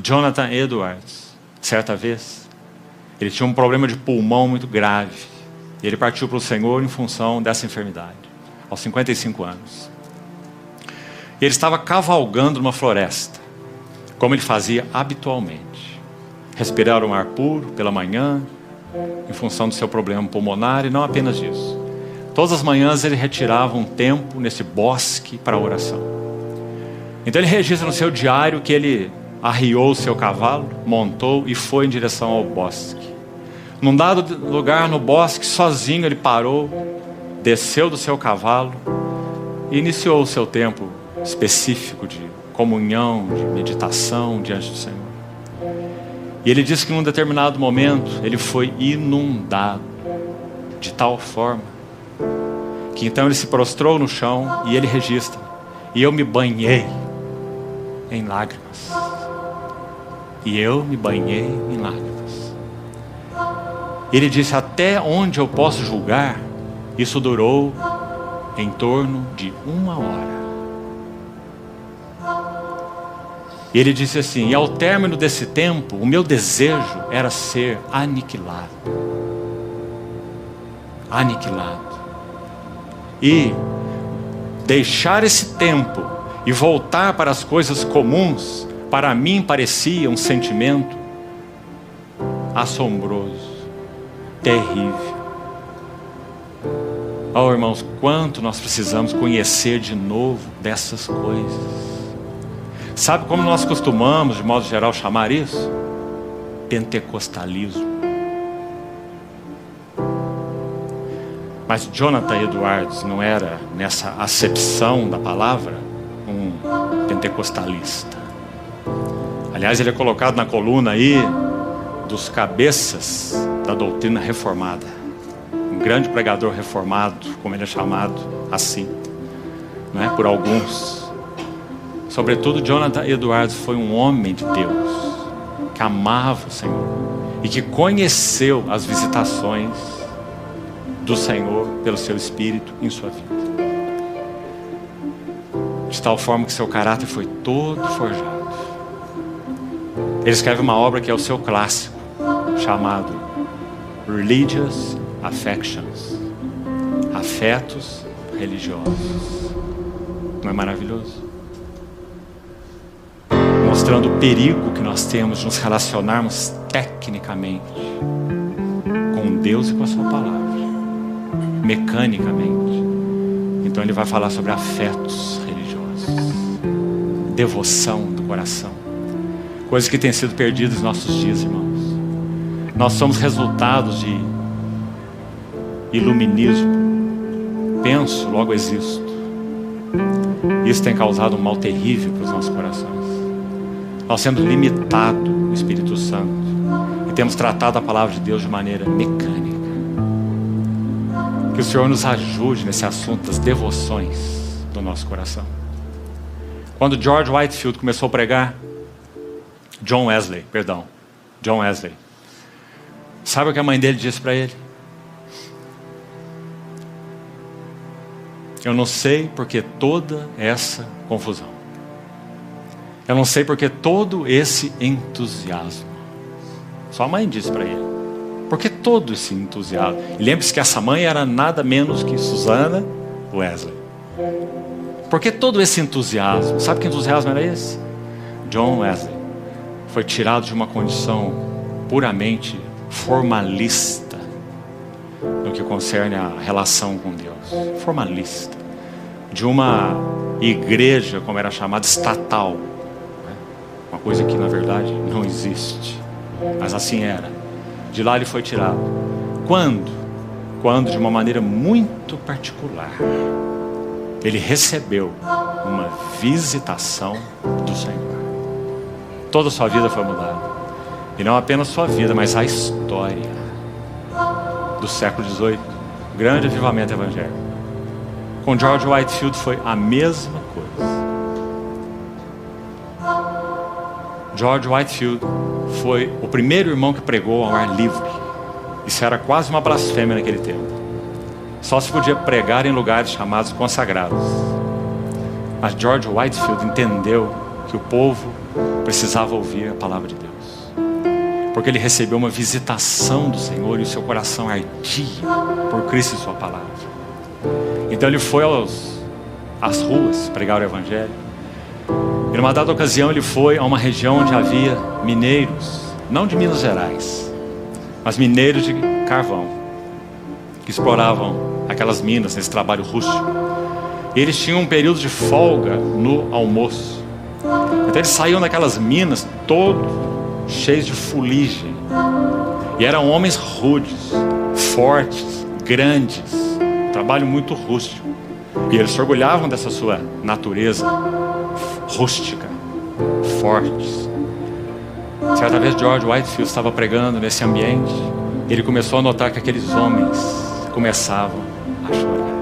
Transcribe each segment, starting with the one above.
Jonathan Edwards, certa vez, ele tinha um problema de pulmão muito grave. E ele partiu para o Senhor em função dessa enfermidade, aos 55 anos. E ele estava cavalgando numa floresta, como ele fazia habitualmente. Respirar um ar puro pela manhã, em função do seu problema pulmonar, e não apenas disso. Todas as manhãs ele retirava um tempo nesse bosque para a oração. Então ele registra no seu diário que ele arriou o seu cavalo, montou e foi em direção ao bosque. Num dado lugar no bosque, sozinho ele parou, desceu do seu cavalo e iniciou o seu tempo específico de comunhão, de meditação diante do Senhor. E ele diz que num determinado momento ele foi inundado de tal forma que então ele se prostrou no chão e ele registra: e eu me banhei em lágrimas. E eu me banhei em lágrimas. Ele disse: até onde eu posso julgar, isso durou em torno de 1 hora. E ele disse assim: e ao término desse tempo, o meu desejo era ser aniquilado. Aniquilado. E deixar esse tempo e voltar para as coisas comuns, para mim parecia um sentimento assombroso, terrível. Oh, irmãos, quanto nós precisamos conhecer de novo dessas coisas. Sabe como nós costumamos, de modo geral, chamar isso? Pentecostalismo. Mas Jonathan Edwards não era, nessa acepção da palavra, um pentecostalista. Aliás, ele é colocado na coluna aí dos cabeças da doutrina reformada. Um grande pregador reformado, como ele é chamado assim, não é? Por alguns. Sobretudo, Jonathan Edwards foi um homem de Deus, que amava o Senhor e que conheceu as visitações do Senhor pelo seu Espírito em sua vida. De tal forma que seu caráter foi todo forjado. Ele escreve uma obra que é o seu clássico, chamado Religious Affections, afetos religiosos. Não é maravilhoso? Mostrando o perigo que nós temos de nos relacionarmos tecnicamente com Deus e com a sua palavra, mecanicamente. Então ele vai falar sobre afetos religiosos, devoção do coração, coisas que têm sido perdidas em nossos dias, irmãos. Nós somos resultados de iluminismo. Penso, logo existo. Isso tem causado um mal terrível para os nossos corações. Nós temos limitado o Espírito Santo e temos tratado a palavra de Deus de maneira mecânica. Que o Senhor nos ajude nesse assunto das devoções do nosso coração. Quando George Whitefield começou a pregar, John Wesley, sabe o que a mãe dele disse para ele? Eu não sei porque toda essa confusão. Eu não sei porque todo esse entusiasmo. Sua mãe disse para ele: por que todo esse entusiasmo? E lembre-se que essa mãe era nada menos que Susana Wesley. Por que todo esse entusiasmo? Sabe que entusiasmo era esse? John Wesley foi tirado de uma condição puramente formalista no que concerne a relação com Deus. Formalista. De uma igreja, como era chamada, estatal. Uma coisa que na verdade não existe, mas assim era. De lá ele foi tirado. Quando? Quando, de uma maneira muito particular, ele recebeu uma visitação do Senhor. Toda a sua vida foi mudada. E não apenas sua vida, mas a história do século XVIII. Grande avivamento evangélico. Com George Whitefield foi a mesma coisa. George Whitefield foi o primeiro irmão que pregou ao ar livre. Isso era quase uma blasfêmia naquele tempo. Só se podia pregar em lugares chamados consagrados. Mas George Whitefield entendeu que o povo precisava ouvir a palavra de Deus. Porque ele recebeu uma visitação do Senhor e o seu coração ardia por Cristo e sua palavra. Então ele foi às ruas pregar o evangelho. E numa dada ocasião ele foi a uma região onde havia mineiros, não de Minas Gerais, mas mineiros de carvão, que exploravam aquelas minas nesse trabalho rústico. E eles tinham um período de folga no almoço. Então eles saíam daquelas minas todos cheios de fuligem. E eram homens rudes, fortes, grandes, trabalho muito rústico. E eles se orgulhavam dessa sua natureza rústica, fortes. Certa vez George Whitefield estava pregando nesse ambiente. Ele começou a notar que aqueles homens começavam a chorar.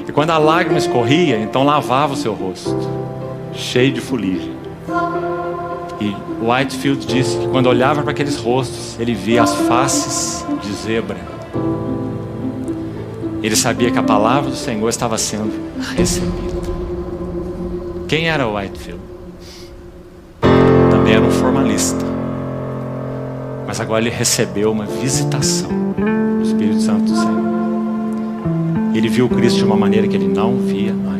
E quando a lágrima escorria, então lavava o seu rosto, cheio de fuligem. E Whitefield disse que quando olhava para aqueles rostos, ele via as faces de zebra. Ele sabia que a palavra do Senhor estava sendo recebida. Quem era Whitefield? Também era um formalista. Mas agora ele recebeu uma visitação do Espírito Santo do Senhor. Ele viu Cristo de uma maneira que ele não via antes.